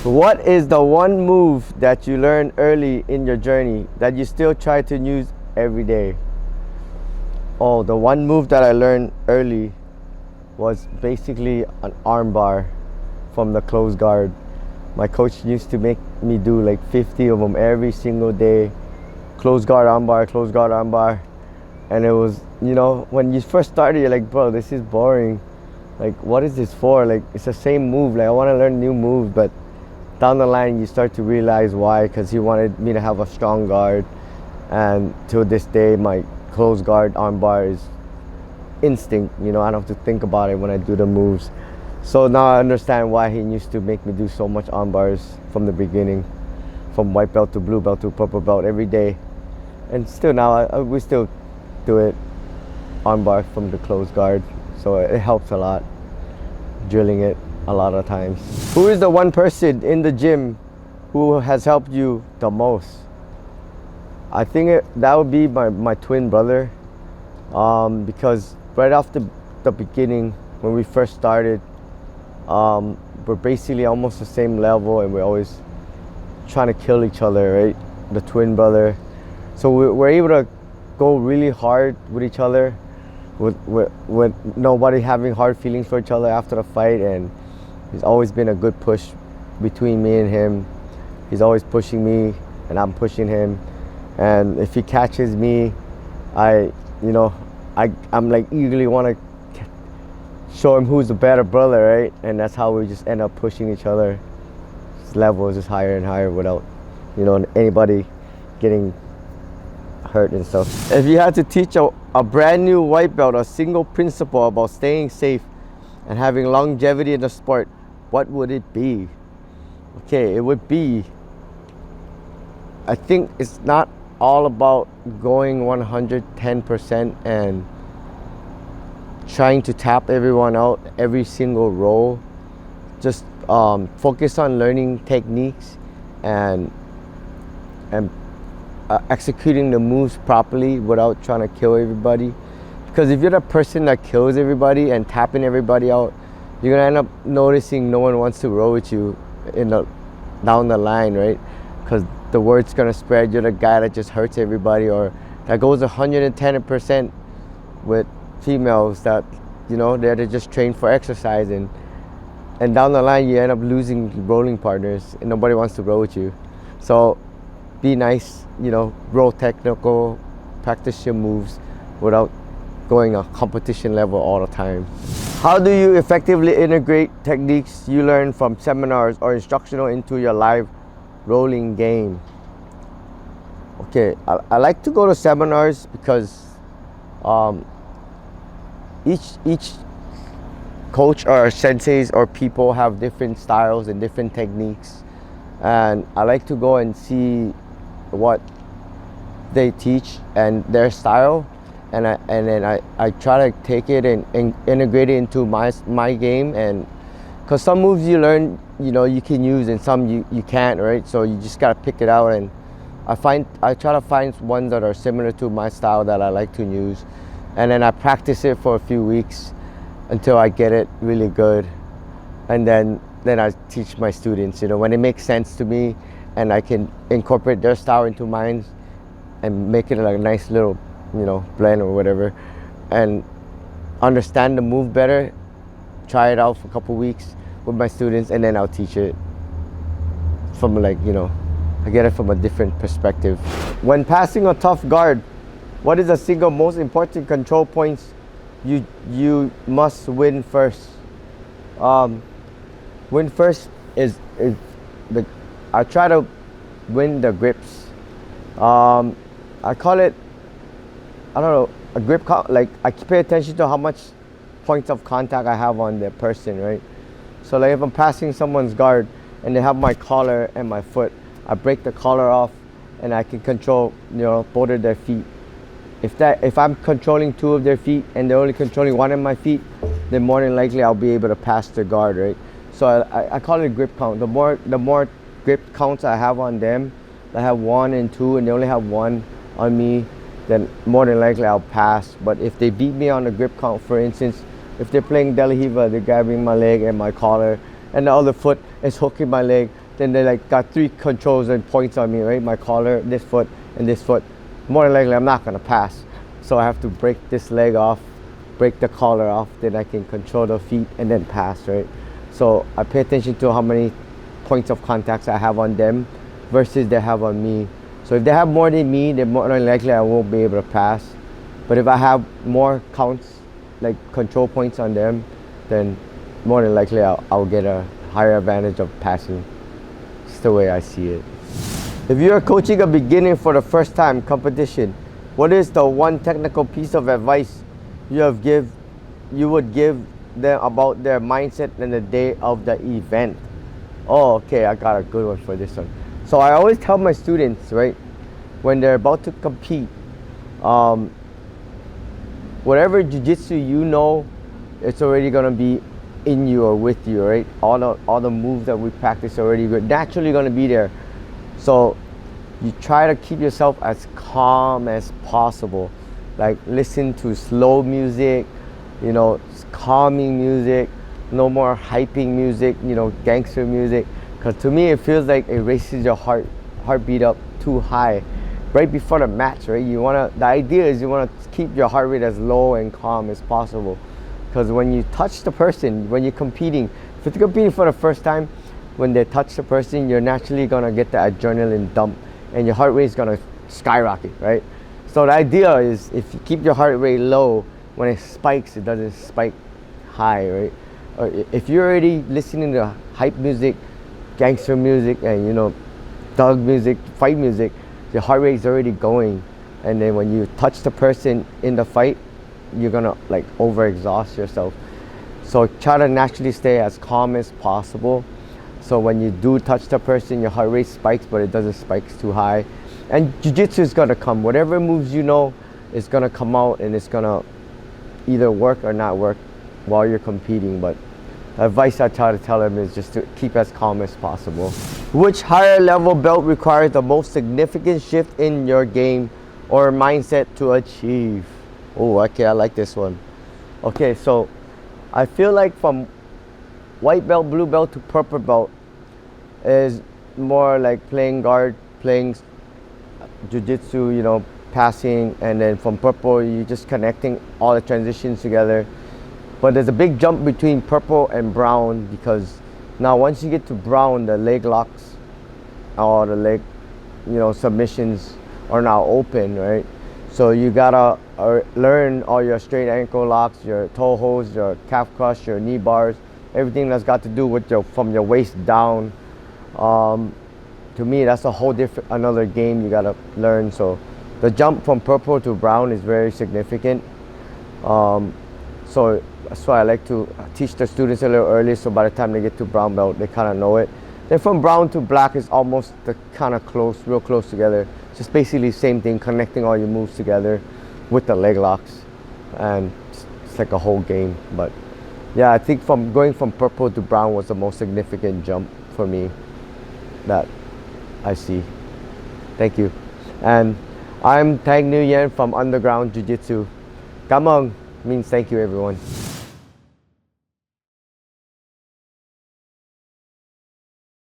What is the one move that you learned early in your journey that you still try to use every day? Oh, the one move that I learned early was basically an arm bar from the closed guard. My coach used to make me do like 50 of them every single day. Closed guard arm bar, closed guard arm bar. And it was, when you first started, you're like, bro, this is boring. Like, what is this for? Like, it's the same move. Like, I want to learn new moves, but down the line, you start to realize why, because he wanted me to have a strong guard. And to this day, my closed guard arm bar is instinct. I don't have to think about it when I do the moves. So now I understand why he used to make me do so much arm bars from the beginning, from white belt to blue belt to purple belt every day. And still now, we still do it, arm bar from the closed guard. So it helps a lot, drilling it a lot of times. Who is the one person in the gym who has helped you the most? I think that would be my twin brother, because right after the beginning, when we first started, we're basically almost the same level, and we're always trying to kill each other, right? The twin brother. So we're able to go really hard with each other, with nobody having hard feelings for each other after the fight. And he's always been a good push between me and him. He's always pushing me, and I'm pushing him. And if he catches me, I'm like eagerly want to show him who's the better brother, right? And that's how we just end up pushing each other. His level is just higher and higher without, anybody getting hurt and stuff. If you had to teach a brand new white belt a single principle about staying safe and having longevity in the sport, what would it be? Okay, it would be, I think it's not all about going 110% and trying to tap everyone out every single roll. Just focus on learning techniques and executing the moves properly without trying to kill everybody. Because if you're the person that kills everybody and tapping everybody out, you're gonna end up noticing no one wants to roll with you down the line, right? Because the word's gonna spread. You're the guy that just hurts everybody, or that goes 110% with females that they're just trained for exercise, and down the line you end up losing rolling partners, and nobody wants to roll with you. So be nice, roll technical, practice your moves without going a competition level all the time. How do you effectively integrate techniques you learn from seminars or instructional into your live rolling game? Okay, I like to go to seminars because each coach or senseis or people have different styles and different techniques, and I like to go and see what they teach and their style, and then I try to take it and integrate it into my game. And because some moves you learn you can use, and some you can't, right? So you just gotta pick it out, and I try to find ones that are similar to my style that I like to use, and then I practice it for a few weeks until I get it really good, and then I teach my students when it makes sense to me, and I can incorporate their style into mine and make it like a nice little blend or whatever, and understand the move better, try it out for a couple weeks with my students, and then I'll teach it from I get it from a different perspective. When passing a tough guard, what is the single most important control points you must win first? Win first is I try to win the grips. I call it, I don't know, a grip count. Like, I pay attention to how much points of contact I have on the person, right? So like if I'm passing someone's guard and they have my collar and my foot, I break the collar off and I can control both of their feet. If I'm controlling two of their feet and they're only controlling one of my feet, then more than likely I'll be able to pass the guard, right? So I call it a grip count. The more grip counts I have on them, I have 1 and 2 and they only have 1 on me, then more than likely I'll pass. But if they beat me on the grip count, for instance, if they're playing De La Riva, they're grabbing my leg and my collar, and the other foot is hooking my leg, then they like got 3 controls and points on me, right? My collar, this foot, and this foot. More than likely, I'm not gonna pass. So I have to break this leg off, break the collar off, then I can control the feet and then pass, right? So I pay attention to how many points of contacts I have on them versus they have on me. So if they have more than me, then more than likely I won't be able to pass. But if I have more counts, like control points on them, then more than likely I'll get a higher advantage of passing. It's the way I see it. If you're coaching a beginner for the first time competition, what is the one technical piece of advice you would give them about their mindset in the day of the event? Oh, okay, I got a good one for this one. So I always tell my students, right, when they're about to compete, whatever jiu-jitsu you know, it's already gonna be in you or with you, right? All the moves that we practice already, we're naturally gonna be there. So you try to keep yourself as calm as possible. Like listen to slow music, you know, calming music, no more hyping music, you know, gangster music. Because to me, it feels like it races your heartbeat up too high right before the match, right? The idea is you wanna keep your heart rate as low and calm as possible. Because when you touch the person, when you're competing, if you're competing for the first time, when they touch the person, you're naturally gonna get the adrenaline dump and your heart rate is gonna skyrocket, right? So the idea is if you keep your heart rate low, when it spikes, it doesn't spike high, right? Or if you're already listening to hype music, gangster music, and you know, thug music, fight music, your heart rate is already going. And then when you touch the person in the fight, you're gonna like overexhaust yourself. So try to naturally stay as calm as possible. So when you do touch the person, your heart rate spikes, but it doesn't spike too high. And jiu-jitsu is gonna come. Whatever moves you know is gonna come out, and it's gonna either work or not work while you're competing. But the advice I try to tell them is just to keep as calm as possible. Which higher level belt requires the most significant shift in your game or mindset to achieve? Oh, okay, I like this one. Okay, so I feel like from white belt, blue belt to purple belt is more like playing guard, playing jiu-jitsu, you know, passing, and then from purple you're just connecting all the transitions together. But there's a big jump between purple and brown, because now once you get to brown, the leg locks or the leg, you know, submissions are now open, right? So you gotta learn all your straight ankle locks, your toe holds, your calf crush, your knee bars, everything that's got to do with from your waist down. To me, that's a whole another game you gotta learn. So the jump from purple to brown is very significant. So that's why I like to teach the students a little early, so by the time they get to brown belt, they kind of know it. Then from brown to black is almost kind of close, real close together. Just basically same thing, connecting all your moves together with the leg locks, and it's like a whole game. But yeah, I think going from purple to brown was the most significant jump for me that I see. Thank you. And I'm Thang Nguyen from Underground Jiu-Jitsu. Cảm ơn means thank you, everyone.